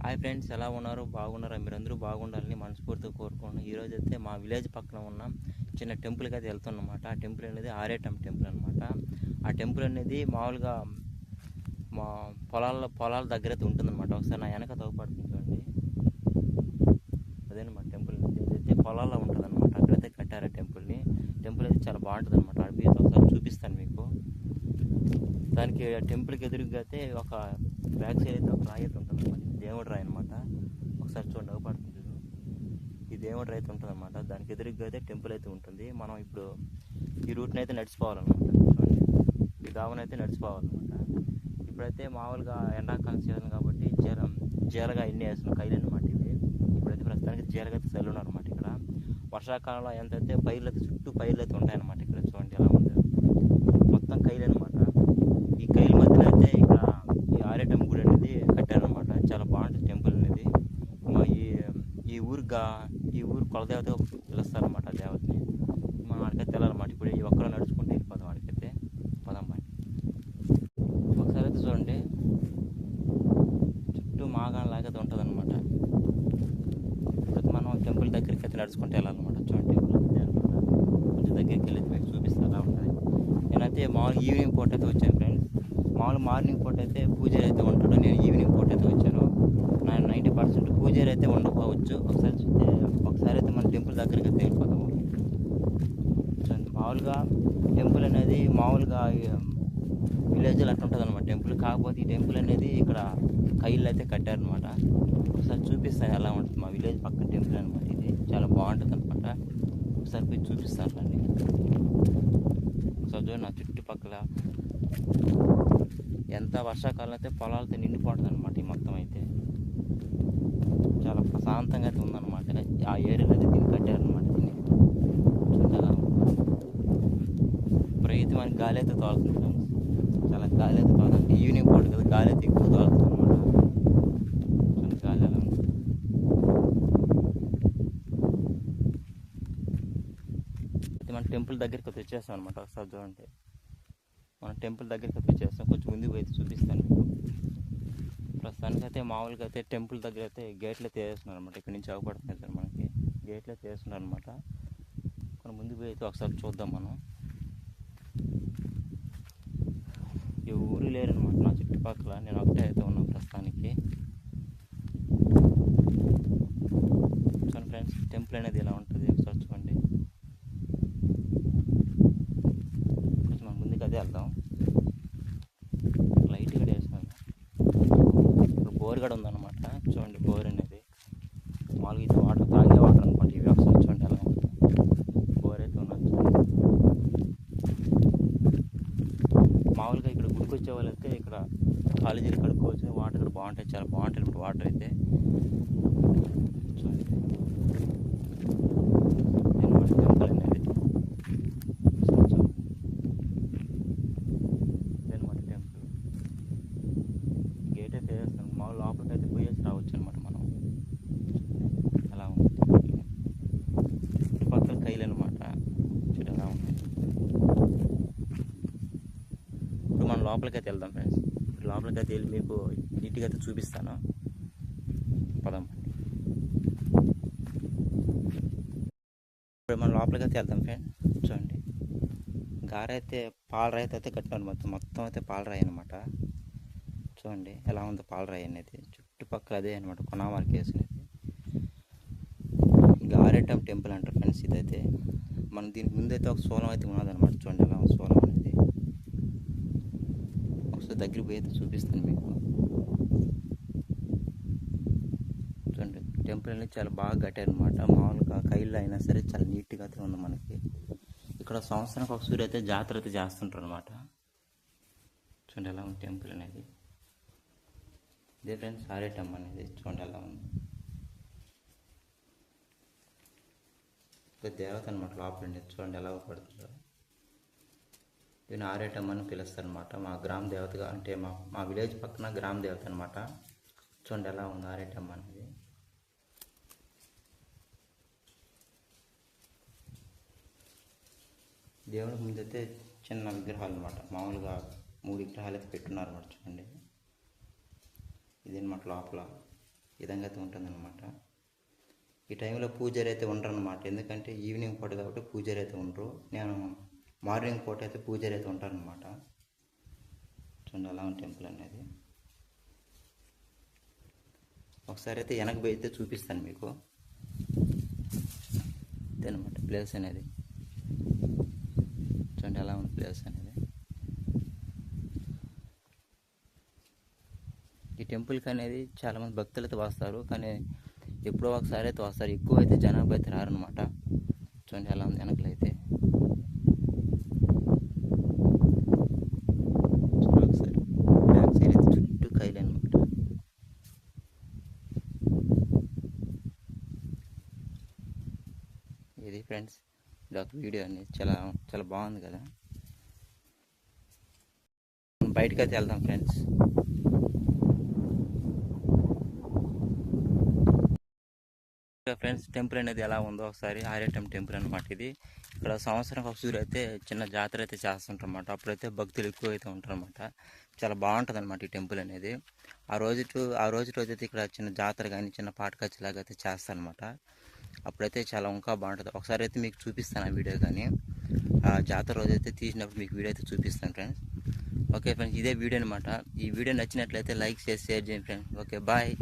Hi friends, ఎలా ఉన్నారు? బాగున్నారా? మీరందరూ బాగుండాలని మనస్ఫూర్తిగా కోరుకున్నాను. ఈరోజు అయితే మా విలేజ్ పక్కన ఉన్న చిన్న టెంపుల్కి అయితే వెళ్తున్నమాట. ఆ టెంపుల్ అనేది ఆరేటం టెంపుల్ అనమాట. ఆ టెంపుల్ అనేది మామూలుగా మా పొలాల దగ్గర అయితే ఉంటుందన్నమాట. ఒకసారి నా వెనక తోపడుతుంది చూడండి, అదేనమాట టెంపుల్. ఇదైతే పొలాల్లో ఉంటుంది అనమాట. అక్కడైతే కట్టారు టెంపుల్ని. టెంపుల్ అయితే చాలా బాగుంటుంది అనమాట. అడిపి ఒకసారి చూపిస్తాను మీకు. దానికి టెంపుల్కి ఎదురుగా అయితే ఒక బ్యాక్ సైడ్ అయితే ఒక రాయి అయితే ఉంటుంది అనమాట. దేవుడు రాయి అనమాట. ఒకసారి చూడండి, అవపడుతుంది. ఈ దేవుడు రాయి అయితే ఉంటుంది అనమాట. దానికి ఎదురుగా అయితే టెంపుల్ అయితే ఉంటుంది. మనం ఇప్పుడు ఈ రూట్ని అయితే నడిచిపోవాలన్నమాట. చూడండి, ఈ దావనైతే నడిచిపోవాలన్నమాట. ఇప్పుడైతే మామూలుగా ఎండాకాలం సీజన్ కాబట్టి జీలగా ఎన్ని వేసిన కైలు అనమాట ఇవి. ఇప్పుడైతే ప్రస్తుతానికి జీలగా అయితే చల్లును అనమాట. ఇక్కడ వర్షాకాలంలో ఎంతైతే పైర్లు అయితే చుట్టూ పైర్లు అయితే ఉంటాయన్నమాట. ఇక్కడ చూడండి ఎలా ఉంది, మొత్తం కైలు అనమాట. ఈ కైలు మధ్యలో అయితే ఇక్కడ ఈ ఆరేటం గుడి అనేది కట్టారనమాట. చాలా బాగుంటుంది టెంపుల్ అనేది. ఈ ఈ ఈ ఊరు కులదేవత పిలుస్తారనమాట ఆ దేవతని. మనం అక్కడికైతే వెళ్ళాలన్నమాట. ఇప్పుడు ఈ ఒక్కరు నడుచుకుంటూ వెళ్ళిపోదాం అక్కడికైతే. పదాం బాయ్. ఒకసారి అయితే చూడండి, చుట్టూ మాగాణం లాగైతే ఉంటుంది అనమాట. ఇప్పుడు మనం టెంపుల్ దగ్గరికి అయితే నడుచుకుంటూ వెళ్ళాలన్నమాట. చూడండి, టెంపుల్ ఉంది అనమాట. కొంచెం దగ్గరికి వెళ్ళి మీకు చూపిస్తే అలా ఉంటుంది. నేనైతే మామూలు ఈవినింగ్ పూట అయితే వచ్చాను ఫ్రెండ్స్. మామూలు మార్నింగ్ పూట అయితే పూజారి అయితే ఉంటాడు. నేను ఈవినింగ్ పూట అయితే వచ్చాను. 90% పూజారి అయితే ఉండకపోవచ్చు. ఒకసారి అయితే మన టెంపుల్ దగ్గరికి అయితే వెళ్ళిపోతాము. మామూలుగా టెంపుల్ అనేది మామూలుగా విలేజ్లో అట్లా ఉంటుంది అనమాట టెంపుల్. కాకపోతే ఈ టెంపుల్ అనేది ఇక్కడ కైళ్ళు అయితే కట్టారనమాట. ఒకసారి చూపిస్తాను ఎలా ఉంటుంది. మా విలేజ్ పక్కన టెంపుల్ అనమాట. ఇది చాలా బాగుంటుంది అనమాట. ఒకసారి పోయి చూపిస్తాను అండి. ఒకసారి చూడండి, నా చుట్టుపక్కల ఎంత వర్షాకాలం అయితే పొలాలతో నిండిపోతుంది అనమాట. ఈ మొత్తం అయితే చాలా ప్రశాంతంగా అయితే ఉందన్నమాట. ఆ ఏరియాలో అయితే దీన్ని కట్టారనమాట. దీన్ని చూడాలి, విపరీతమైన గాలి అయితే తోలుతుంది ఫ్రెండ్స్. చాలా గాలి అయితే తోలుతుంది. ఈవినింగ్ పూట కదా, గాలి అయితే ఎక్కువ తోలుతుంది అనమాట. గాలి ఎలా ఉంది. అయితే మన టెంపుల్ దగ్గరికి అయితే వచ్చేస్తాం అనమాట. ఒకసారి చూడండి, మన టెంపుల్ దగ్గరికి అయితే వచ్చేస్తాం. కొంచెం ముందుకు అయితే చూపిస్తాను మీకు. ప్రస్తుతానికి అయితే మామూలుగా అయితే టెంపుల్ దగ్గర అయితే గేట్లు అయితే వేస్తున్నారు అనమాట. ఇక్కడ నుంచి అవపడుతున్నాయి సార్ మనకి. గేట్లు అయితే వేస్తున్నారు అనమాట. కొన్ని ముందుకు పోయి అయితే ఒకసారి చూద్దాం మనం. ఎవరు లేరనమాట నా చుట్టుపక్కల. నేను ఒకటే అయితే ఉన్నాను ప్రస్తుతానికి. చూడండి ఫ్రెండ్స్, టెంపుల్ అనేది ఎలా ఉంటుంది ఒకసారి చూడండి. కొంచెం మనం ముందుకు అదే వెళ్దాం. లైట్ కూడా వేస్తున్నాను. ఇప్పుడు బోర్ కూడా ఉందన్నమాట. చూడండి, బోర్ అనేది మామూలుగా ఇది వాటర్, తాగే వాటర్ అనుకోండి ఇవి. ఒకసారి చూడండి ఎలా ఉంటుంది. బోర్ అయితే ఉన్నది. మామూలుగా ఇక్కడ గుడికి వచ్చే వాళ్ళు అయితే ఇక్కడ కాలేజీలు కడుక్కోవచ్చు. వాటర్ కూడా బాగుంటాయి, చాలా బాగుంటాయి ఇప్పుడు వాటర్ అయితే. చూడండి, టెంపుల్ అనేది ఇదనమాట టెంపుల్. గేట్ అయితే వేస్తాం. మామూలు లోపలికి అయితే పోయేసి రావచ్చు అనమాట మనం. అలా ఉంది. చుట్టుపక్కల కైలు అనమాట. చూడు ఎలా ఉంది. ఇప్పుడు మనం లోపలికి అయితే వెళ్దాం ఫ్రెండ్స్. ఇప్పుడు లోపలికి అయితే వెళ్ళి మీకు నీట్గా అయితే చూపిస్తాను. పదం. ఇప్పుడు మనం లోపలికి అయితే వెళ్దాం ఫ్రెండ్స్. చూడండి, గారైతే పాలరాయి అయితే కట్టాను. మొత్తం అయితే పాలరాయి అనమాట. చూడండి ఎలా ఉందో పాలరాయి అనేది. చుట్టుపక్కల అదే అనమాట కొనామార్కి వేసినది. గారెటం టెంపుల్ అంటారు ఫ్రెండ్స్ ఇదైతే. మనం దీనికి ముందైతే ఒక సోలం అయితే ఉన్నదన్నమాట. చూడండి ఎలా ఉంది సోలం అనేది. ఒకసారి దగ్గరికి పోయి అయితే చూపిస్తాను మీకు. చూడండి, టెంపుల్ అనేది చాలా బాగా కట్టారనమాట. మామూలుగా కైళ్ళు అయినా సరే చాలా నీట్గా అయితే ఉంది మనకి. ఇక్కడ సంవత్సరానికి ఒకసారి అయితే జాతర అయితే చేస్తుంటారు అనమాట. చూడండి ఎలా ఉంది టెంపుల్ అనేది. ఇదే ఫ్రెండ్స్ ఆరేటం అనేది. చూడండి ఎలా ఉంది. దేవత అనమాట లోపల ఉండేది. చూడండి ఎలా పడుతుందో. దీన్ని ఆరేటం అని పిలుస్తారు అనమాట. మా గ్రామ దేవతగా, అంటే మా విలేజ్ పక్కన గ్రామ దేవత అనమాట. చూడండి ఎలా ఉంది ఆరేటం అనేది. దేవుడి ముందైతే చిన్న విగ్రహాలు అనమాట. మామూలుగా 3 విగ్రహాలు అయితే పెట్టున్నారు అనమాట. చూడండి, ఇదనమాట లోపల. విధంగా అయితే ఉంటుందన్నమాట. ఈ టైంలో పూజారి అయితే ఉండరు అనమాట, ఎందుకంటే ఈవినింగ్ పూట కాబట్టి పూజారి అయితే ఉండరు. నేను మార్నింగ్ పూట అయితే పూజారి అయితే ఉంటారనమాట. చూడండి అలా ఉంది టెంపుల్ అనేది. ఒకసారి అయితే వెనక పోయి అయితే చూపిస్తాను మీకు. ఇదనమాట ప్లేస్ అనేది. చూడండి ఎలా ఉంది ప్లేస్ అనేది. ఈ టెంపుల్కి అనేది చాలామంది భక్తులు అయితే వస్తారు, కానీ ఎప్పుడో ఒకసారి అయితే వస్తారు, ఎక్కువ అయితే జనాభా అయితే రారనమాట. చూడండి ఎలా ఉంది వెనకలు అయితే. ఒకసారి బ్యాక్ సైడ్ అయితే చుట్టూ కైలు అనమాట. ఇది ఫ్రెండ్స్ ఇది ఒక వీడియో అనేది చాలా చాలా బాగుంది కదా. బయటకు అయితే వెళ్దాం ఫ్రెండ్స్. ఫ్రెండ్స్ టెంపుల్ అనేది ఎలా ఉందో ఒకసారి ఆర్యటం టెంపుల్ అనమాట. ఇది ఇక్కడ సంవత్సరం ఒకసారి అయితే చిన్న జాతర అయితే చేస్తుంటారన్నమాట. అప్పుడైతే భక్తులు ఎక్కువ అయితే ఉంటారన్నమాట. చాలా బాగుంటుంది అనమాట ఈ టెంపుల్ అనేది. ఆ రోజు అయితే ఇక్కడ చిన్న జాతర కానీ చిన్న పాటకచ్చిలాగా అయితే చేస్తారనమాట. అప్పుడైతే చాలా ఇంకా బాగుంటుంది. ఒకసారి అయితే మీకు చూపిస్తాను ఆ వీడియో, కానీ ఆ జాతర రోజు అయితే తీసినప్పుడు మీకు వీడియో అయితే చూపిస్తాను ఫ్రెండ్స్. ఓకే ఫ్రెండ్స్, ఇదే వీడియో అనమాట. ఈ వీడియో నచ్చినట్లయితే లైక్ చేసి షేర్ చేయండి ఫ్రెండ్స్. Okay bye.